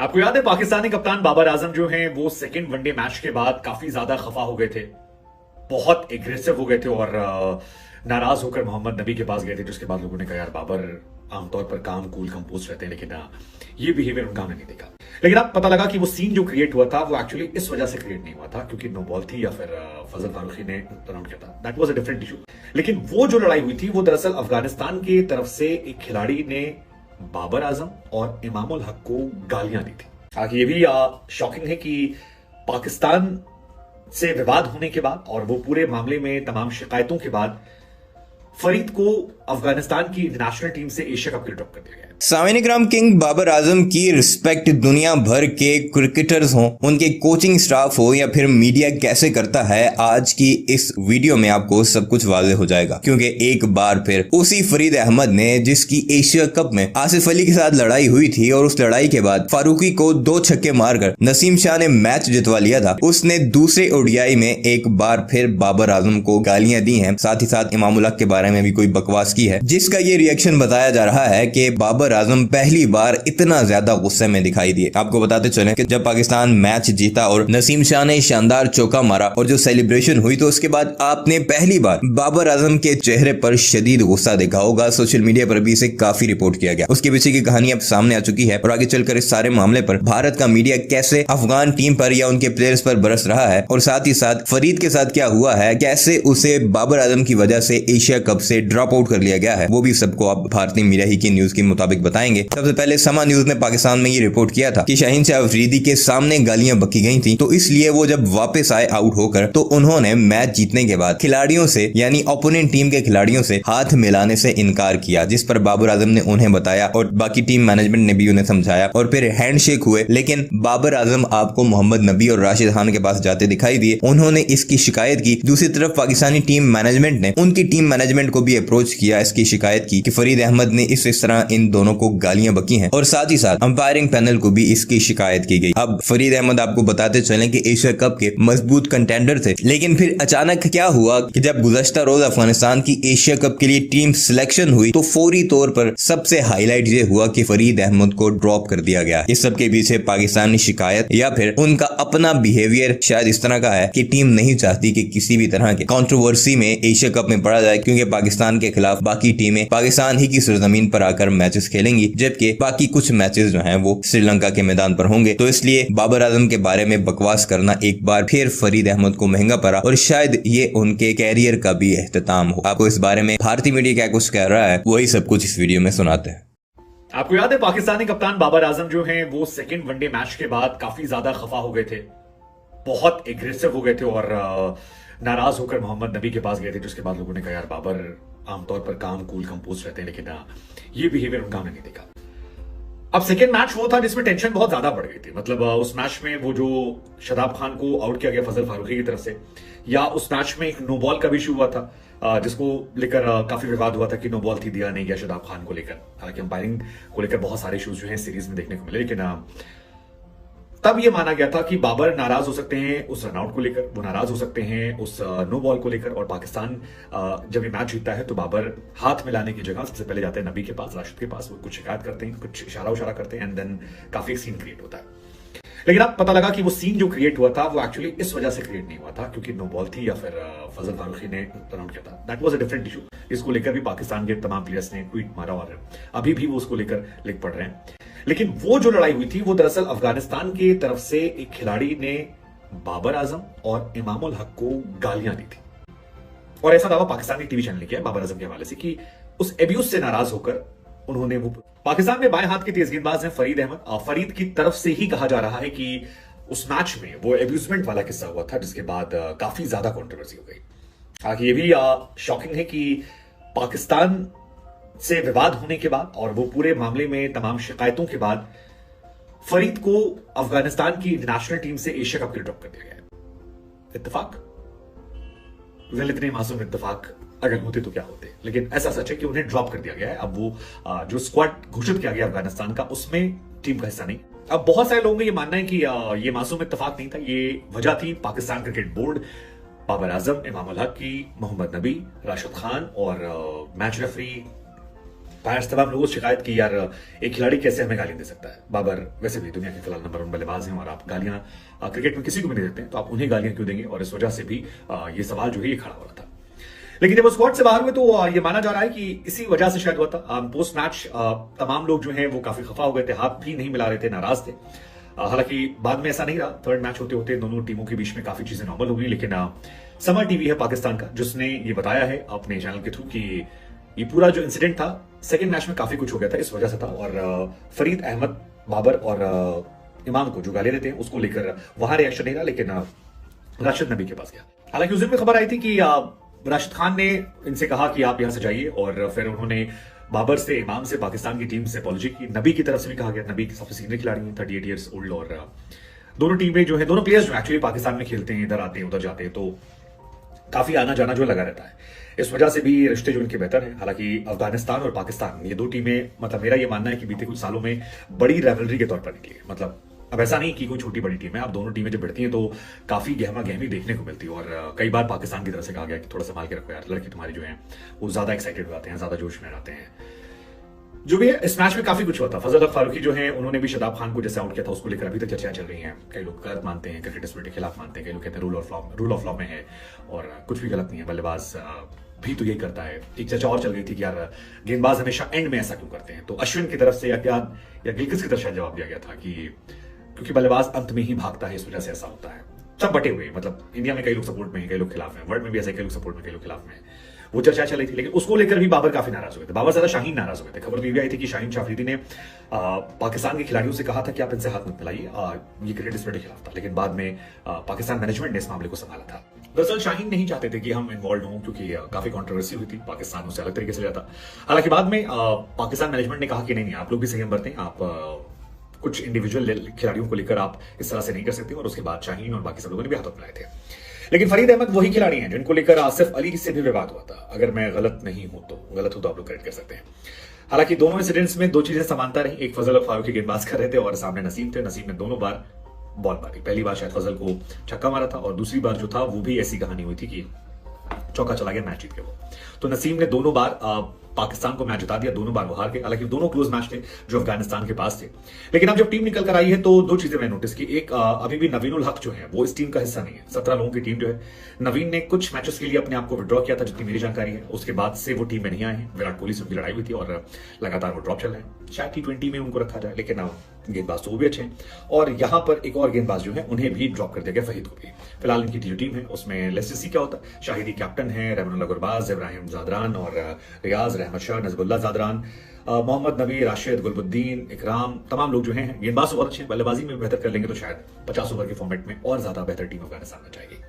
आपको याद है पाकिस्तानी कप्तान बाबर आजम जो हैं वो सेकंड वनडे मैच के बाद काफी ज्यादा खफा हो गए थे, बहुत एग्रेसिव हो गए थे और नाराज होकर मोहम्मद नबी के पास गए थे, जिसके बाद लोगों ने कहा यार बाबर आमतौर पर काम कूल कंपोज रहते हैं, लेकिन ये बिहेवियर उनका हमने नहीं देखा। लेकिन अब पता लगा कि वो सीन जो क्रिएट हुआ था वो एक्चुअली इस वजह से क्रिएट नहीं हुआ था क्योंकि नो बॉल थी या फिर फजल फारूकी ने रन आउट किया था। That was a different issue. लेकिन वो जो लड़ाई हुई थी वो दरअसल अफगानिस्तान की तरफ से एक खिलाड़ी ने बाबर आजम और इमामुल हक को गालियां दी थी। आगे ये भी शॉकिंग है कि पाकिस्तान से विवाद होने के बाद और वो पूरे मामले में तमाम शिकायतों के बाद फरीद को अफगानिस्तान की नेशनल टीम से एशिया कप के लिए ड्रॉप कर दिया गया है। सामिनिक्राम किंग बाबर आजम की रिस्पेक्ट दुनिया भर के क्रिकेटर्स हों, उनके कोचिंग स्टाफ हो या फिर मीडिया कैसे करता है, आज की इस वीडियो में आपको सब कुछ वाज़ेह हो जाएगा। क्योंकि एक बार फिर उसी फरीद अहमद ने जिसकी एशिया कप में आसिफ अली के साथ लड़ाई हुई थी और उस लड़ाई के बाद फारूकी को 2 छक्के मारकर नसीम शाह ने मैच जितवा लिया था, उसने दूसरे ओडीआई में एक बार फिर बाबर आजम को गालियां दी हैं। साथ ही साथ इमामुल हक के बारे में भी कोई बकवास की है, जिसका ये रिएक्शन बताया जा रहा है कि बाबर आजम पहली बार इतना ज्यादा गुस्से में दिखाई दिए। आपको बताते चलें कि जब पाकिस्तान मैच जीता और नसीम शाह ने शानदार चौका मारा और जो सेलिब्रेशन हुई, तो उसके बाद आपने पहली बार बाबर आजम के चेहरे पर शदीद गुस्सा देखा होगा। सोशल मीडिया पर भी इसे काफी रिपोर्ट किया गया। उसके पीछे की कहानी अब सामने आ चुकी है और आगे चलकर इस सारे मामले पर भारत का मीडिया कैसे अफगान टीम पर या उनके प्लेयर्स पर बरस रहा है और साथ ही साथ फरीद के साथ क्या हुआ है, कैसे उसे बाबर आजम की वजह से एशिया कप से ड्रॉप आउट कर लिया गया है, वो भी सबको आप भारतीय मीडिया ही की न्यूज के मुताबिक बताएंगे। सबसे पहले समा न्यूज ने पाकिस्तान में ये रिपोर्ट किया था कि शाहीन शाह अफरीदी के सामने गालियां बकी गई थी, तो इसलिए वो जब वापस आए आउट होकर तो उन्होंने मैच जीतने के बाद खिलाड़ियों से यानी ओपोनेंट टीम के खिलाड़ियों से हाथ मिलाने से इनकार किया, जिस पर बाबर आजम ने उन्हें बताया और बाकी टीम मैनेजमेंट ने भी उन्हें समझाया और फिर हैंडशेक हुए। लेकिन बाबर आजम आपको मोहम्मद नबी और राशिद खान के पास जाते दिखाई दिए। उन्होंने इसकी शिकायत की। दूसरी तरफ पाकिस्तानी टीम मैनेजमेंट ने उनकी टीम मैनेजमेंट को भी अप्रोच किया, इसकी शिकायत की कि फरीद अहमद ने इस तरह इन दोनों को गालियां बकी हैं और साथ ही साथ अंपायरिंग पैनल को भी इसकी शिकायत की गई। अब फरीद अहमद आपको बताते चलें कि एशिया कप के मजबूत कंटेंडर थे, लेकिन फिर अचानक क्या हुआ कि जब गुज़श्ता रोज अफगानिस्तान की एशिया कप के लिए टीम सिलेक्शन हुई तो फौरी तौर पर सबसे हाईलाइट ये हुआ कि फरीद अहमद को ड्रॉप कर दिया गया। इस सब के पीछे पाकिस्तानी शिकायत या फिर उनका अपना बिहेवियर शायद इस तरह का है कि टीम नहीं चाहती कि किसी भी तरह के कंट्रोवर्सी में एशिया कप में पड़ा जाए, क्योंकि पाकिस्तान के खिलाफ बाकी टीमें पाकिस्तान ही की सरजमीन पर आकर मैचेस खेलेंगी, जबकि बाकी कुछ मैचेस जो हैं वो श्रीलंका के मैदान पर होंगे। तो इसलिए बाबर आजम के बारे में बकवास करना एक बार फिर फरीद अहमद को महंगा पड़ा और शायद ये उनके कैरियर का भी एहतताम हो। आपको इस बारे में भारतीय मीडिया क्या कुछ कह रहा है, वही सब कुछ इस वीडियो में सुनाते हैं। आपको याद है पाकिस्तानी कप्तान बाबर आजम जो हैं वो सेकंड वनडे मैच के बाद काफी ज्यादा खफा हो गए थे, बहुत एग्रेसिव हो गए थे और नाराज होकर मोहम्मद नबी के पास गए थे, जिसके बाद लोगों ने कहा यार बाबर आमतौर पर काम कूल कंपोज रहते हैं, लेकिन ये बिहेवियर उनका हमने नहीं देखा। अब सेकेंड मैच वो था जिसमें टेंशन बहुत ज्यादा बढ़ गई थी। मतलब उस मैच में वो जो शदाब खान को आउट किया गया फजल फारूकी की तरफ से, या उस मैच में एक नो बॉल का भी इशू हुआ था जिसको लेकर काफी विवाद हुआ था कि नो बॉल थी, दिया नहीं गया शदाब खान को लेकर। हालांकि अंपायरिंग को लेकर बहुत सारे इशूज जो हैं सीरीज में देखने को मिले, लेकिन तब ये माना गया था कि बाबर नाराज हो सकते हैं उस रनआउट को लेकर, वो नाराज हो सकते हैं उस नो बॉल को लेकर, और पाकिस्तान जब ये मैच जीतता है तो बाबर हाथ मिलाने की जगह सबसे पहले जाते हैं नबी के पास, राशिद के पास, वो कुछ शिकायत करते हैं, कुछ इशारा करते हैं एंड देन काफी सीन क्रिएट होता है। लेकिन अब पता लगा कि वो सीन जो क्रिएट हुआ था वो एक्चुअली इस वजह से क्रिएट नहीं हुआ था क्योंकि नो बॉल थी या फिर फजल फारूकी ने रन आउट किया था। That was a different issue. इसको लेकर भी पाकिस्तान के तमाम प्लेयर्स ने ट्वीट मारा और अभी भी वो उसको लेकर लिख पड़ रहे हैं। लेकिन वो जो लड़ाई हुई थी वो दरअसल अफगानिस्तान की तरफ से एक खिलाड़ी ने बाबर आजम और इमामुल हक को गालियां दी थी, और ऐसा दावा पाकिस्तानी टीवी चैनल ने किया बाबर आजम के हवाले से कि उस एब्यूज से नाराज होकर उन्होंने वो। पाकिस्तान में बाएं हाथ के तेज गेंदबाज हैं फरीद अहमद। फरीद की तरफ से ही कहा जा रहा है कि उस मैच में वो एब्यूजमेंट वाला किस्सा हुआ था, जिसके बाद काफी ज्यादा कंट्रोवर्सी हो गई। आगे ये भी शॉकिंग है कि पाकिस्तान से विवाद होने के बाद और वो पूरे मामले में तमाम शिकायतों के बाद फरीद को अफगानिस्तान की नेशनल टीम से एशिया कप के लिए ड्रॉप कर दिया गया है। इत्तेफाक? वेल, इतने मासूम इत्तेफाक अगर होते तो क्या होते, लेकिन ऐसा सच है कि उन्हें ड्रॉप कर दिया गया है। अब वो जो स्क्वाड घोषित किया गया अफगानिस्तान का, उसमें टीम का हिस्सा नहीं। अब बहुत सारे लोगों का ये मानना है कि ये मासूम इत्तेफाक नहीं था, ये वजह थी पाकिस्तान क्रिकेट बोर्ड, बाबर आजम, इमामुल हक की, मोहम्मद नबी, राशिद खान और मैच रेफरी फायर्स तमाम लोगों से शिकायत की, यार एक खिलाड़ी कैसे हमें गालियां दे सकता है। बाबर वैसे भी दुनिया के फिलहाल नंबर 1 बल्लेबाज हैं और आप गालियां क्रिकेट में किसी को भी नहीं देते, तो आप उन्हें गालियां क्यों देंगे? और इस वजह से भी ये सवाल जो है ये खड़ा हो रहा था। लेकिन जब वो स्क्वाड से बाहर हुए तो ये माना जा रहा है कि इसी वजह से शायद हुआ था। पोस्ट मैच तमाम लोग जो हैं वो काफी खफा हो गए थे, हाथ भी नहीं मिला रहे थे, नाराज थे। हालांकि बाद में ऐसा नहीं रहा। थर्ड मैच होते होते दोनों टीमों के बीच में काफी चीजें नॉर्मल हो गई। लेकिन समर टीवी है पाकिस्तान का, जिसने ये बताया है अपने चैनल के थ्रू कि ये पूरा जो इंसिडेंट था सेकंड मैच में काफी कुछ हो गया था, इस वजह से था। और फरीद अहमद, बाबर और इमाम को जो गाली देते हैं उसको लेकर वहां रिएक्शन नहीं रहा, लेकिन राशिद नबी के पास गया। हालांकि उस दिन में खबर आई थी कि राशिद खान ने इनसे कहा कि आप यहां से जाइए, और फिर उन्होंने बाबर से, इमाम से, पाकिस्तान की टीम से अपॉलॉजी की। नबी की तरफ से भी कहा गया, नबी सबसे सीनियर खिलाड़ी हैं, 38 ईयर्स ओल्ड, और दोनों टीमें जो है, दोनों प्लेयर्स जो एक्चुअली पाकिस्तान में खेलते हैं, इधर आते हैं उधर जाते हैं, तो काफी आना जाना जो लगा रहता है। इस वजह से भी रिश्ते जो इनके बेहतर हैं। हालांकि अफगानिस्तान और पाकिस्तान ये दो टीमें, मतलब मेरा ये मानना है कि बीते कुछ सालों में बड़ी राइवलरी के तौर पर निकली है। मतलब अब ऐसा नहीं कि कोई छोटी बड़ी टीम है, अब दोनों टीमें जब भिड़ती हैं तो काफी गहमा गहमी देखने को मिलती है। और कई बार पाकिस्तान की तरफ से कहा गया कि थोड़ा संभाल के रखो यार, लड़के तुम्हारे जो हैं वो ज्यादा एक्साइटेड हो जाते हैं, ज्यादा जोश में रहते हैं। जो भी है, इस मैच में काफी कुछ हुआ था। फजल हक फारूकी जो है उन्होंने भी शादाब खान को जैसे आउट किया था, उसको लेकर अभी तक चर्चाएं चल रही हैं। कई लोग गलत मानते हैं, क्रिकेट स्पिरिट के खिलाफ मानते हैं, कई लोग कहते हैं रूल ऑफ लॉ में है और कुछ भी गलत नहीं है, बल्लेबाज भी तो यही करता है। एक चर्चा और चल गई थी कि यार गेंदबाज हमेशा एंड में ऐसा क्यों करते हैं, तो अश्विन की तरफ से या गिलक्रिस्ट की तरफ से जवाब दिया गया था कि क्योंकि बल्लेबाज अंत में ही भागता है, इस वजह से ऐसा होता है। सब बटे हुए, मतलब इंडिया में कई लोग सपोर्ट में हैं, कई लोग खिलाफ हैं, वर्ल्ड में भी ऐसे कई लोग सपोर्ट में, कई लोग खिलाफ में हैं। वो चर्चा चल रही थी, लेकिन उसको लेकर भी बाबर काफी नाराज हो गए थे। बाबर ज्यादा शाहीन नाराज हो गए थे। खबर तो ये भी आई थी कि शाहीन शाफरीदी ने पाकिस्तान के खिलाड़ियों से कहा था कि आप इनसे हाथ मत मिलाइए, ये क्रिकेट स्पिरिट के खिलाफ था। लेकिन बाद में पाकिस्तान मैनेजमेंट ने इस मामले को संभाला था। दरअसल शाहीन नहीं चाहते थे कि हम इन्वॉल्व हों, क्योंकि काफी कंट्रोवर्सी हुई थी, पाकिस्तान उससे अलग तरीके से लिया था। हालांकि बाद में पाकिस्तान मैनेजमेंट ने कहा कि नहीं, आप लोग भी संयम बरतें, आप कुछ इंडिविजुअल खिलाड़ियों को लेकर आप इस तरह से नहीं कर सकते। और उसके बाद शाहीन और बाकी सब लोगों ने भी हाथ मिलाए थे। लेकिन फरीद अहमद वही खिलाड़ी हैं जिनको लेकर आसिफ अली से भी विवाद हुआ था। अगर मैं गलत नहीं हूं तो, गलत हो तो आप लोग करेक्ट कर सकते हैं। हालांकि दोनों इंसिडेंट्स में दो चीजें समानता रही। एक, फजल फारूकी गेंदबाज कर रहे थे और सामने नसीम थे। नसीम ने दोनों बार बॉल मारी। पहली बार शायद फजल को छक्का मारा था और दूसरी बार जो था वो भी ऐसी कहानी हुई थी कि चौका चला गया, मैच जीत गए वो। तो नसीम ने दोनों बार पाकिस्तान को मैच जिता दिया, दोनों बार वो हार गए। हालांकि दोनों क्लोज मैच थे जो अफगानिस्तान के पास थे। लेकिन अब जब टीम निकल कर आई है तो दो चीजें मैंने नोटिस की। एक, अभी भी नवीनुल हक जो है वो इस टीम का हिस्सा नहीं है। 17 लोगों की टीम जो है, नवीन ने कुछ मैचेस के लिए अपने आप को विड्रॉ किया था, जितनी मेरी जानकारी है। उसके बाद से वो टीम में नहीं आए हैं। विराट कोहली से उनकी लड़ाई हुई थी और लगातार वो ड्रॉप चल रहे हैं। शायद T20 में उनको रखा जाए, लेकिन गेंदबाज तो वो भी अच्छे हैं। और यहां पर एक और गेंदबाज जो है उन्हें भी ड्रॉप कर दिया गया, फहीद को भी। फिलहाल इनकी जो टीम है उसमें लेट्स सी क्या होता है। शाहिदी कैप्टन है, रहमानुल्लाह गुरबाज, इब्राहिम जादरान और रियाज, रहमत शाह, नजबुल्ला जादरान, मोहम्मद नबी, राशिद, गुलबुद्दीन, इकराम, तमाम लोग जो हैं गेंदबाज बहुत अच्छे हैं। बल्लेबाजी में बेहतर कर लेंगे तो शायद 50 ओवर के फॉर्मेट में और ज्यादा बेहतर टीम अफगानिस्तान में जाएगी।